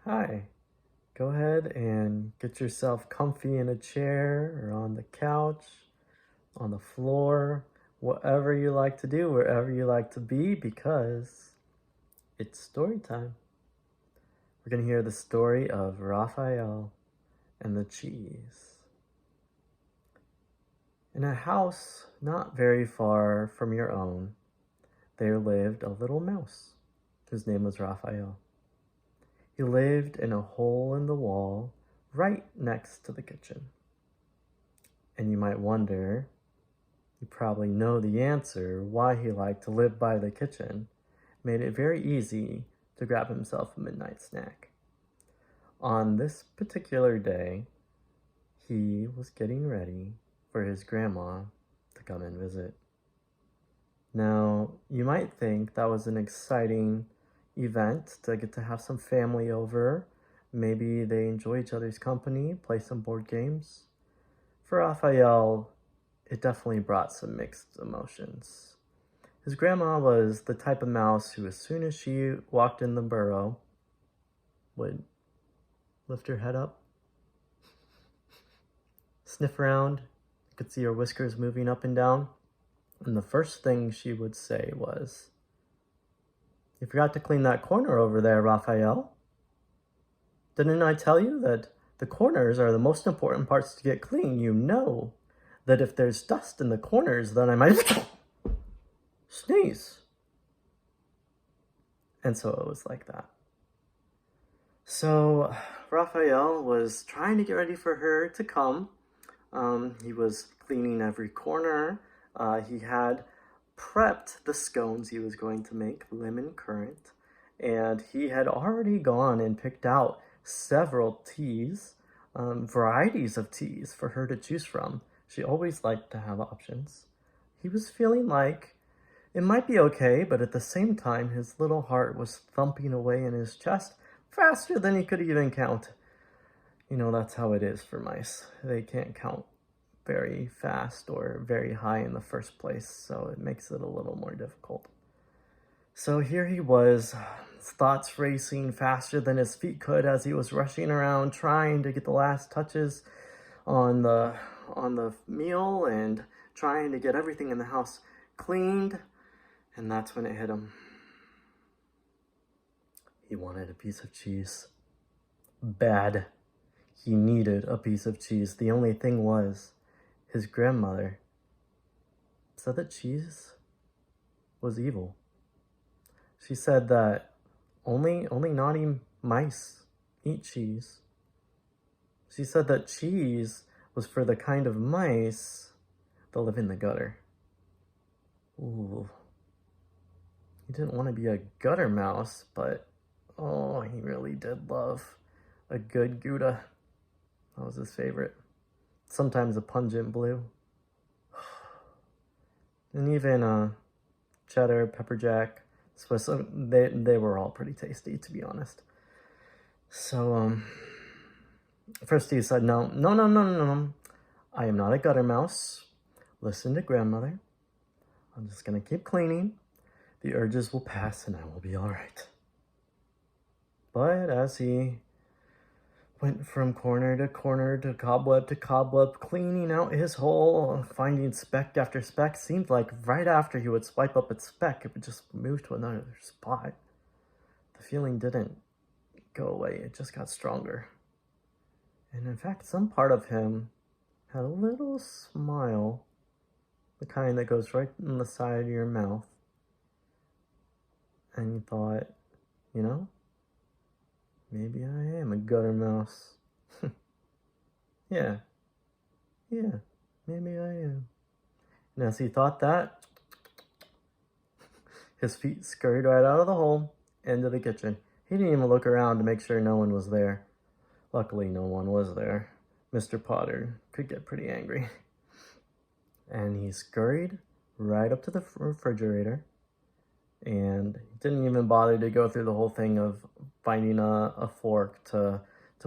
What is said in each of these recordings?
Hi, go ahead and get yourself comfy in a chair or on the couch, on the floor, whatever you like to do, wherever you like to be, because it's story time. We're going to hear the story of Raphael and the cheese. In a house not very far from your own, there lived a little mouse whose name was Raphael. He lived in a hole in the wall right next to the kitchen. And you might wonder, you probably know the answer, why he liked to live by the kitchen. Made it very easy to grab himself a midnight snack. On this particular day, he was getting ready for his grandma to come and visit. Now, you might think that was an exciting event to get to have some family over. Maybe they enjoy each other's company, play some board games. For Raphael, it definitely brought some mixed emotions. His grandma was the type of mouse who, as soon as she walked in the burrow, would lift her head up, sniff around. You could see her whiskers moving up and down. And the first thing she would say was, "You forgot to clean that corner over there, Raphael. Didn't I tell you that the corners are the most important parts to get clean? You know that if there's dust in the corners, then I might sneeze." And so it was like that. So Raphael was trying to get ready for her to come. He was cleaning every corner. He had prepped the scones he was going to make, lemon currant, and he had already gone and picked out several teas, varieties of teas for her to choose from. She always liked to have options. He was feeling like it might be okay, but at the same time, his little heart was thumping away in his chest faster than he could even count. You know, that's how it is for mice. They can't count very fast or very high in the first place, so it makes it a little more difficult. So here he was, his thoughts racing faster than his feet could as he was rushing around trying to get the last touches on the meal and trying to get everything in the house cleaned. And that's when it hit him. He wanted a piece of cheese. Bad. He needed a piece of cheese. The only thing was, his grandmother said that cheese was evil. She said that only naughty mice eat cheese. She said that cheese was for the kind of mice that live in the gutter. Ooh. He didn't want to be a gutter mouse, but oh, he really did love a good Gouda. That was his favorite. Sometimes a pungent blue. And even cheddar, pepper jack, Swiss, they were all pretty tasty, to be honest. So, first he said, no. I am not a gutter mouse. Listen to grandmother. I'm just going to keep cleaning. The urges will pass and I will be all right. But as he went from corner to corner to cobweb, cleaning out his hole, finding speck after speck, seemed like right after he would swipe up a speck, it would just move to another spot. The feeling didn't go away, it just got stronger. And in fact, some part of him had a little smile, the kind that goes right in the side of your mouth. And you thought, you know, maybe I am a gutter mouse. Yeah, maybe I am. And as he thought that, his feet scurried right out of the hole into the kitchen. He didn't even look around to make sure no one was there. Luckily, no one was there. Mr. Potter could get pretty angry. And he scurried right up to the refrigerator, and he didn't even bother to go through the whole thing of finding a fork to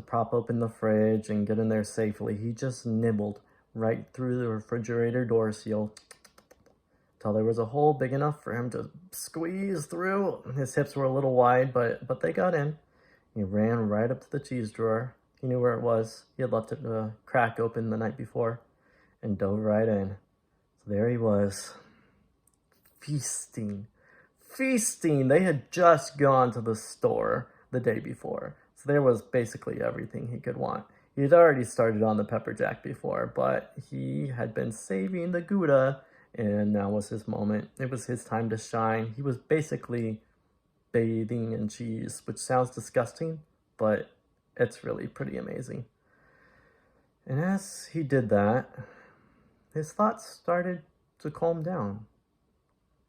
prop open the fridge and get in there safely. He just nibbled right through the refrigerator door seal till there was a hole big enough for him to squeeze through. His hips were a little wide, but they got in. He ran right up to the cheese drawer. He knew where it was. He had left it a crack open the night before and dove right in. So there he was, feasting. Feasting! They had just gone to the store the day before. So there was basically everything he could want. He had already started on the pepper jack before, but he had been saving the Gouda, and now was his moment. It was his time to shine. He was basically bathing in cheese, which sounds disgusting, but it's really pretty amazing. And as he did that, his thoughts started to calm down.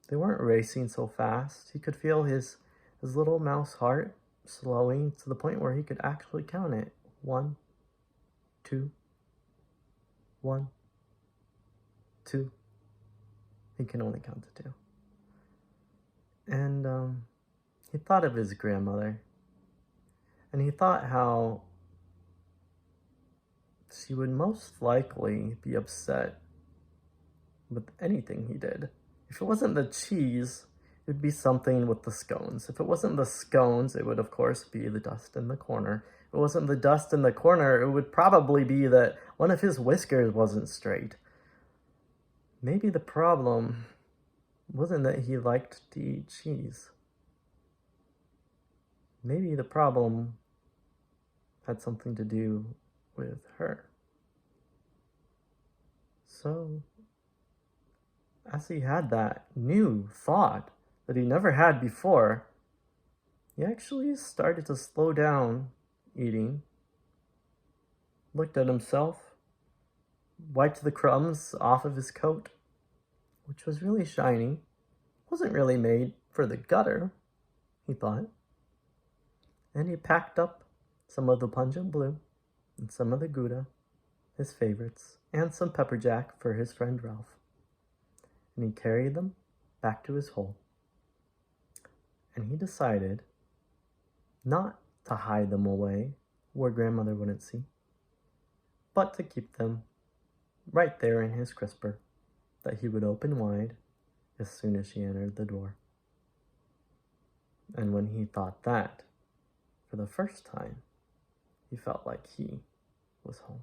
They weren't racing so fast. He could feel his little mouse heart slowing to the point where he could actually count it. 1, 2, 1, 2. He can only count to 2. And he thought of his grandmother. And he thought how she would most likely be upset with anything he did. If it wasn't the cheese, it would be something with the scones. If it wasn't the scones, it would of course be the dust in the corner. If it wasn't the dust in the corner, it would probably be that one of his whiskers wasn't straight. Maybe the problem wasn't that he liked to eat cheese. Maybe the problem had something to do with her. So, as he had that new thought that he never had before, he actually started to slow down eating, looked at himself, wiped the crumbs off of his coat, which was really shiny. Wasn't really made for the gutter, he thought. And he packed up some of the pungent blue and some of the Gouda, his favorites, and some pepper jack for his friend Ralph. And he carried them back to his hole. And he decided not to hide them away where grandmother wouldn't see, but to keep them right there in his crisper that he would open wide as soon as she entered the door. And when he thought that, for the first time, he felt like he was home.